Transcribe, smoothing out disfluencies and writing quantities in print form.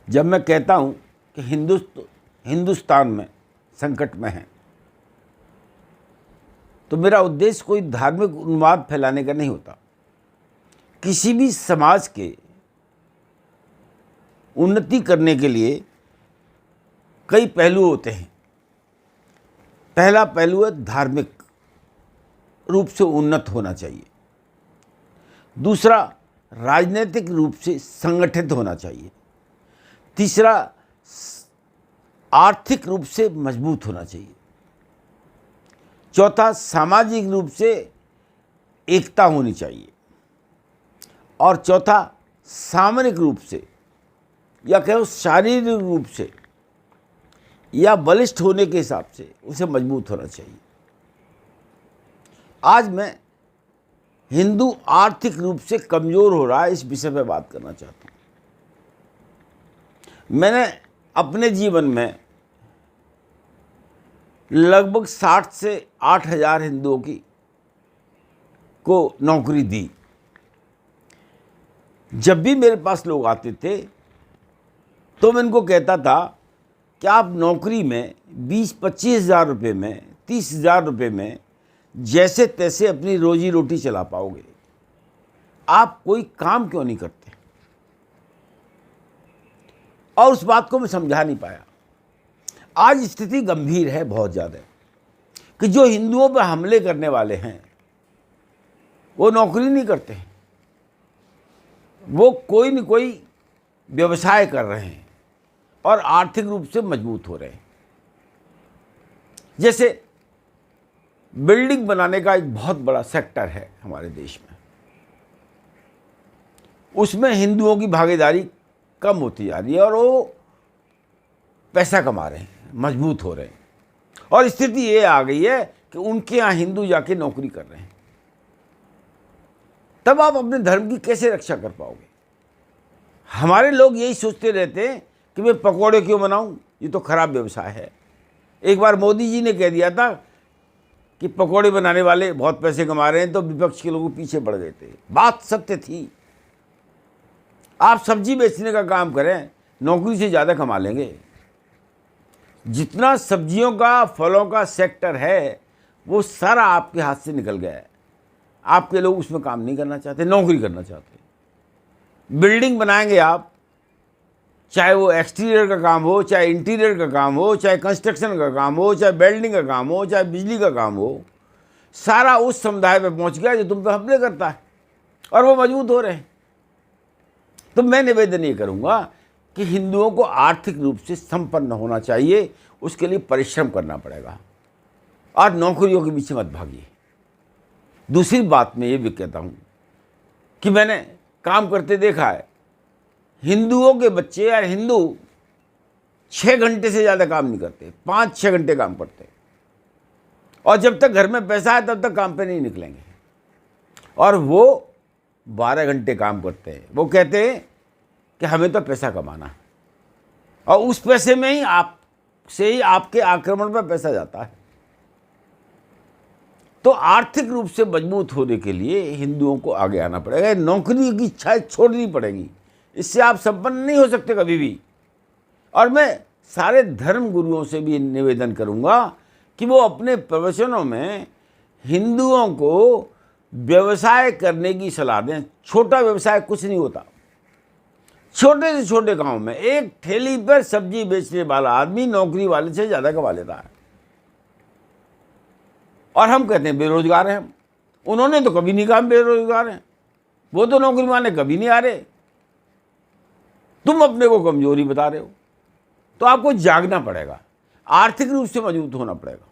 जब मैं कहता हूँ कि हिंदुस्तान में संकट में है, तो मेरा उद्देश्य कोई धार्मिक उन्माद फैलाने का नहीं होता। किसी भी समाज के उन्नति करने के लिए कई पहलू होते हैं। पहला पहलू है धार्मिक रूप से उन्नत होना चाहिए। दूसरा, राजनीतिक रूप से संगठित होना चाहिए। तीसरा, आर्थिक रूप से मजबूत होना चाहिए। चौथा, सामाजिक रूप से एकता होनी चाहिए। और चौथा, सामरिक रूप से या कहो शारीरिक रूप से या बलिष्ठ होने के हिसाब से उसे मजबूत होना चाहिए। आज मैं हिंदू आर्थिक रूप से कमज़ोर हो रहा है, इस विषय पर बात करना चाहता हूँ। मैंने अपने जीवन में लगभग 60 से 8,000 हिंदुओं को नौकरी दी। जब भी मेरे पास लोग आते थे तो मैं इनको कहता था कि आप नौकरी में 20-25 हज़ार रुपये में, 30 हज़ार रुपये में जैसे तैसे अपनी रोजी रोटी चला पाओगे। आप कोई काम क्यों नहीं करते? और उस बात को मैं समझा नहीं पाया। आज स्थिति गंभीर है बहुत ज़्यादा, कि जो हिंदुओं पर हमले करने वाले हैं वो नौकरी नहीं करते हैं, वो कोई न कोई व्यवसाय कर रहे हैं और आर्थिक रूप से मजबूत हो रहे हैं। जैसे बिल्डिंग बनाने का एक बहुत बड़ा सेक्टर है हमारे देश में, उसमें हिंदुओं की भागीदारी कम होती जा रही है और वो पैसा कमा रहे हैं, मजबूत हो रहे हैं। और स्थिति ये आ गई है कि उनके यहाँ हिंदू जाके नौकरी कर रहे हैं। तब आप अपने धर्म की कैसे रक्षा कर पाओगे? हमारे लोग यही सोचते रहते हैं कि मैं पकौड़े क्यों बनाऊं, ये तो खराब व्यवसाय है। एक बार मोदी जी ने कह दिया था कि पकौड़े बनाने वाले बहुत पैसे कमा रहे हैं, तो विपक्ष के लोग पीछे पड़ गए थे। बात सत्य थी। आप सब्जी बेचने का काम करें, नौकरी से ज़्यादा कमा लेंगे। जितना सब्जियों का, फलों का सेक्टर है, वो सारा आपके हाथ से निकल गया है। आपके लोग उसमें काम नहीं करना चाहते, नौकरी करना चाहते। बिल्डिंग बनाएंगे आप, चाहे वो एक्सटीरियर का काम हो, चाहे इंटीरियर का काम हो, चाहे कंस्ट्रक्शन का काम हो, चाहे वेल्डिंग का काम हो, चाहे बिजली का काम हो, सारा उस समुदाय पे पहुंच गया जो तुम पे हमले करता है, और वो मजबूत हो रहे हैं। तो मैं निवेदन ये करूंगा कि हिंदुओं को आर्थिक रूप से संपन्न होना चाहिए, उसके लिए परिश्रम करना पड़ेगा और नौकरियों के पीछे मत भागिए। दूसरी बात मैं ये भी कहता हूँ कि मैंने काम करते देखा है, हिंदुओं के बच्चे या हिंदू 6 घंटे से ज़्यादा काम नहीं करते, 5-6 घंटे काम करते, और जब तक घर में पैसा है तब तक काम पे नहीं निकलेंगे। और वो 12 घंटे काम करते हैं। वो कहते हैं कि हमें तो पैसा कमाना है, और उस पैसे में ही आपके आक्रमण पर पैसा जाता है। तो आर्थिक रूप से मजबूत होने के लिए हिंदुओं को आगे आना पड़ेगा। नौकरी की इच्छा छोड़नी पड़ेगी, इससे आप संपन्न नहीं हो सकते कभी भी। और मैं सारे धर्म गुरुओं से भी निवेदन करूंगा कि वो अपने प्रवचनों में हिंदुओं को व्यवसाय करने की सलाह दें। छोटा व्यवसाय कुछ नहीं होता। छोटे से छोटे गांव में एक ठेली पर सब्जी बेचने वाला आदमी नौकरी वाले से ज़्यादा कमा लेता है। और हम कहते हैं बेरोजगार हैं हम। उन्होंने तो कभी नहीं कहा बेरोजगार हैं, वो तो नौकरी वाले कभी नहीं आ रहे। तुम अपने को कमजोरी बता रहे हो। तो आपको जागना पड़ेगा, आर्थिक रूप से मजबूत होना पड़ेगा।